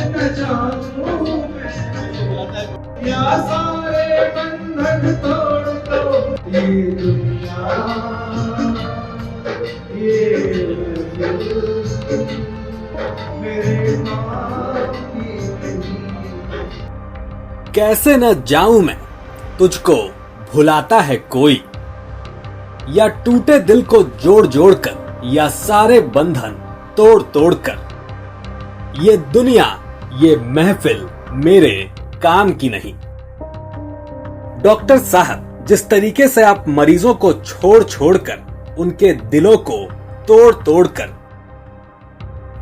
न जाऊं मैं, या सारे बंधन तोड़ दो। ये दुनिया, ये दिल मेरे बाप की नहीं। कैसे न जाऊं मैं, तुझको भुलाता है कोई, या टूटे दिल को जोड़ जोड़ कर, या सारे बंधन तोड़ तोड़ कर। ये दुनिया, ये महफिल मेरे काम की नहीं। डॉक्टर साहब, जिस तरीके से आप मरीजों को छोड़ छोड़ कर, उनके दिलों को तोड़ तोड़ कर,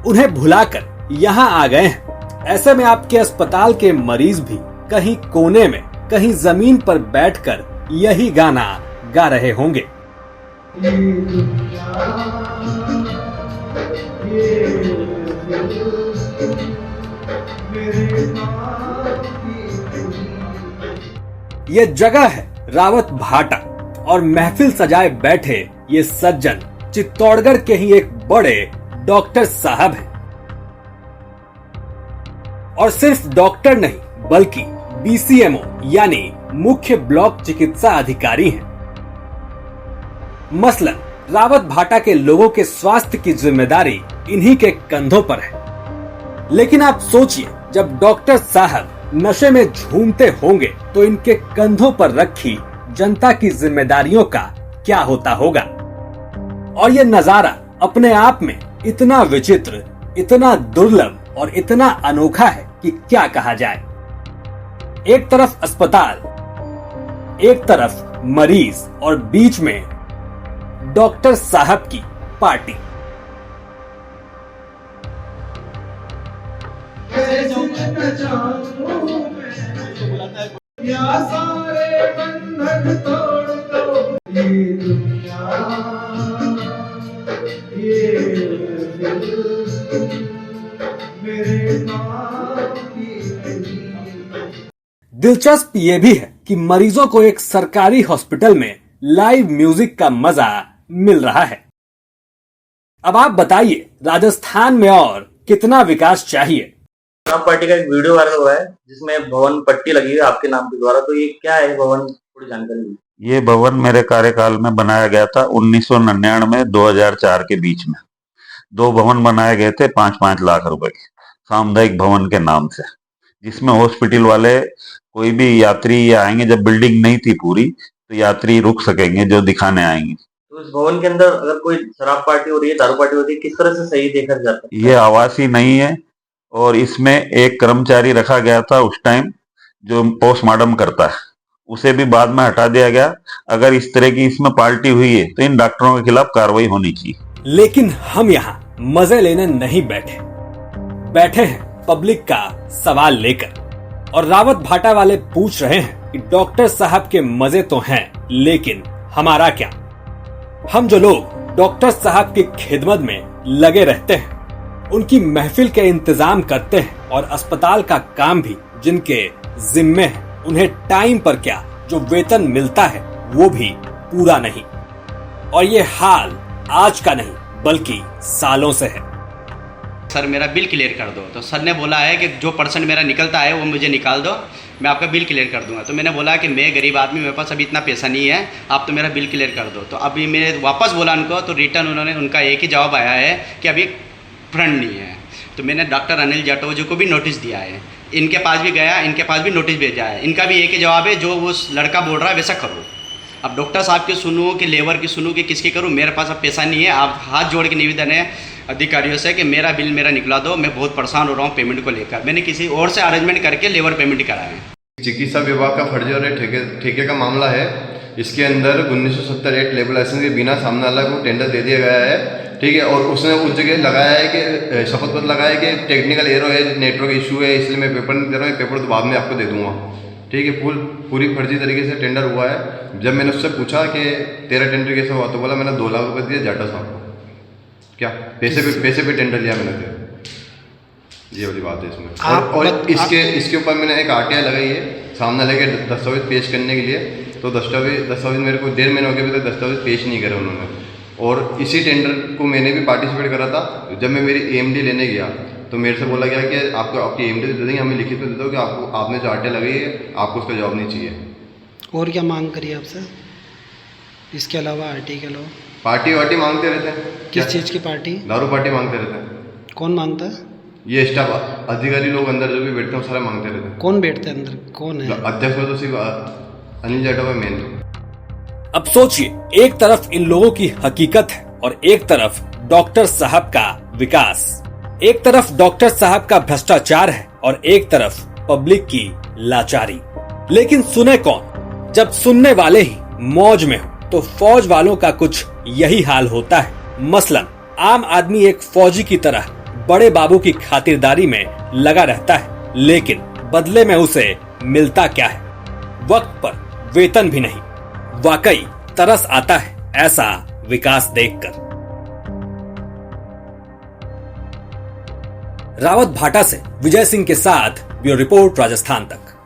उन्हें भुलाकर यहां आ गए हैं, ऐसे में आपके अस्पताल के मरीज भी कहीं कोने में, कहीं जमीन पर बैठकर यही गाना गा रहे होंगे। ये दुनिया, ये दिल मेरे बाप की नहीं। ये जगह है रावत भाटा, और महफिल सजाए बैठे ये सज्जन चित्तौड़गढ़ के ही एक बड़े डॉक्टर साहब हैं। और सिर्फ डॉक्टर नहीं, बल्कि बीसीएमओ यानी मुख्य ब्लॉक चिकित्सा अधिकारी हैं। मसलन रावत भाटा के लोगों के स्वास्थ्य की जिम्मेदारी इन्हीं के कंधों पर है। लेकिन आप सोचिए, जब डॉक्टर साहब नशे में झूमते होंगे तो इनके कंधों पर रखी जनता की जिम्मेदारियों का क्या होता होगा। और ये नजारा अपने आप में इतना विचित्र, इतना दुर्लभ और इतना अनोखा है कि क्या कहा जाए। एक तरफ अस्पताल, एक तरफ मरीज, और बीच में डॉक्टर साहब की पार्टी। कैसे न जाऊं मैं, या सारे बंधन तोड़ दो। ये दुनिया, ये दिल मेरे बाप की नहीं। दिलचस्प ये भी है कि मरीजों को एक सरकारी हॉस्पिटल में लाइव म्यूजिक का मजा मिल रहा है। अब आप बताइए, राजस्थान में और कितना विकास चाहिए। आप पार्टी का एक वीडियो वायरल हुआ है जिसमें भवन पट्टी लगी है आपके नाम के द्वारा, तो ये क्या है भवन, थोड़ी जानकारी दीजिए। ये भवन मेरे कार्यकाल में बनाया गया था 1999-2004 के बीच में। 2 भवन बनाए गए थे 5-5 लाख रुपए के, सामुदायिक भवन के नाम से, जिसमें हॉस्पिटल वाले कोई भी यात्री आएंगे, जब बिल्डिंग नहीं थी पूरी तो यात्री रुक सकेंगे जो दिखाने आएंगे। तो इस भवन के अंदर अगर कोई शराब पार्टी हो रही है, दारू पार्टी हो रही है, किस तरह से सही देखा जाता है? ये आवासी नहीं है, और इसमें एक कर्मचारी रखा गया था उस टाइम जो पोस्टमार्टम करता है, उसे भी बाद में हटा दिया गया। अगर इस तरह की इसमें पार्टी हुई है तो इन डॉक्टरों के खिलाफ कार्रवाई होनी चाहिए। लेकिन हम यहाँ मजे लेने नहीं बैठे हैं पब्लिक का सवाल लेकर। और रावत भाटा वाले पूछ रहे हैं कि डॉक्टर साहब के मजे तो हैं, लेकिन हमारा क्या। हम जो लोग डॉक्टर साहब की खिदमत में लगे रहते हैं, उनकी महफिल के इंतजाम करते हैं, और अस्पताल का काम भी जिनके जिम्मे है, उन्हें टाइम पर क्या जो वेतन मिलता है वो भी पूरा नहीं। और ये हाल आज का नहीं बल्कि सालों से है। सर मेरा बिल क्लियर कर दो, तो सर ने बोला है कि जो परसेंट मेरा निकलता है वो मुझे निकाल दो, मैं आपका बिल क्लियर कर दूंगा। तो मैंने बोला कि मैं गरीब आदमी, मेरे पास अभी इतना पैसा नहीं है, आप तो मेरा बिल क्लियर कर दो। तो अभी मैंने वापस बोला उनको, तो रिटर्न उनका एक ही जवाब आया है कि अभी फंड नहीं है। तो मैंने डॉक्टर अनिल जाटोजी को भी नोटिस दिया है, इनके पास भी गया, इनके पास भी नोटिस भेजा है, इनका भी एक ही जवाब है, जो उस लड़का बोल रहा है वैसा करो। अब डॉक्टर साहब की सुनूँ कि लेबर की सुनूँ कि किसकी करूँ, मेरे पास अब पैसा नहीं है। आप हाथ जोड़ के निवेदन है अधिकारियों से कि मेरा बिल मेरा निकला दो, मैं बहुत परेशान हो रहा हूँ पेमेंट को लेकर। मैंने किसी और से अरेंजमेंट करके लेबर पेमेंट कराया है। चिकित्सा विभाग का फर्जी और ठेके का मामला है। इसके अंदर 1970 लेबर लाइसेंस के बिना सामने वाला को टेंडर दे दिया गया है, ठीक है। और उसने उस जगह लगाया है कि शपथ पत्र लगाया है कि टेक्निकल एरर है, नेटवर्क इशू है, इसलिए मैं पेपर नहीं दे रहा हूँ, पेपर तो बाद में आपको दे दूंगा, ठीक है। पूरी फर्जी तरीके से टेंडर हुआ है। जब मैंने उससे पूछा कि तेरा टेंडर कैसे हुआ, तो बोला मैंने 2 लाख रुपये दिए जाटा साहब को। क्या पैसे पे टेंडर लिया मैंने तो, ये वाली बात है इसमें। और इसके ऊपर मैंने एक RTI लगाई है सामने लेके दस्तावेज पेश करने के लिए। तो दस्तावेज मेरे को 1.5 महीने हो गए, अभी तक दस्तावेज पेश नहीं करे उन्होंने। और इसी टेंडर को मैंने भी पार्टिसिपेट करा था। जब मैं मेरी AMD लेने गया तो मेरे से बोला गया कि आपको आपकी एमडी दे देंगे, हमें लिखित में दे दो कि आपको आपने जो आरटीआई लगाई है आपको उसका जवाब नहीं चाहिए। और क्या मांग करी आपसे इसके अलावा, आरटीआई के अलावा? पार्टी वार्टी मांगते रहते हैं। किस चीज़ की पार्टी? दारू पार्टी मांगते रहते हैं। कौन मांगता है? ये स्टाफ अधिकारी लोग अंदर जो भी बैठते हैं वो सारे मांगते रहते हैं। कौन बैठते हैं अंदर, कौन है? अध्यक्ष में तो सिर्फ अनिल जाटव है मेन। अब सोचिए, एक तरफ इन लोगों की हकीकत है और एक तरफ डॉक्टर साहब का विकास। एक तरफ डॉक्टर साहब का भ्रष्टाचार है और एक तरफ पब्लिक की लाचारी। लेकिन सुने कौन, जब सुनने वाले ही मौज में हो तो फौज वालों का कुछ यही हाल होता है। मसलन आम आदमी एक फौजी की तरह बड़े बाबू की खातिरदारी में लगा रहता है, लेकिन बदले में उसे मिलता क्या है? वक्त पर वेतन भी नहीं। वाकई तरस आता है ऐसा विकास देखकर। रावत भाटा से विजय सिंह के साथ ब्यूरो रिपोर्ट, राजस्थान तक।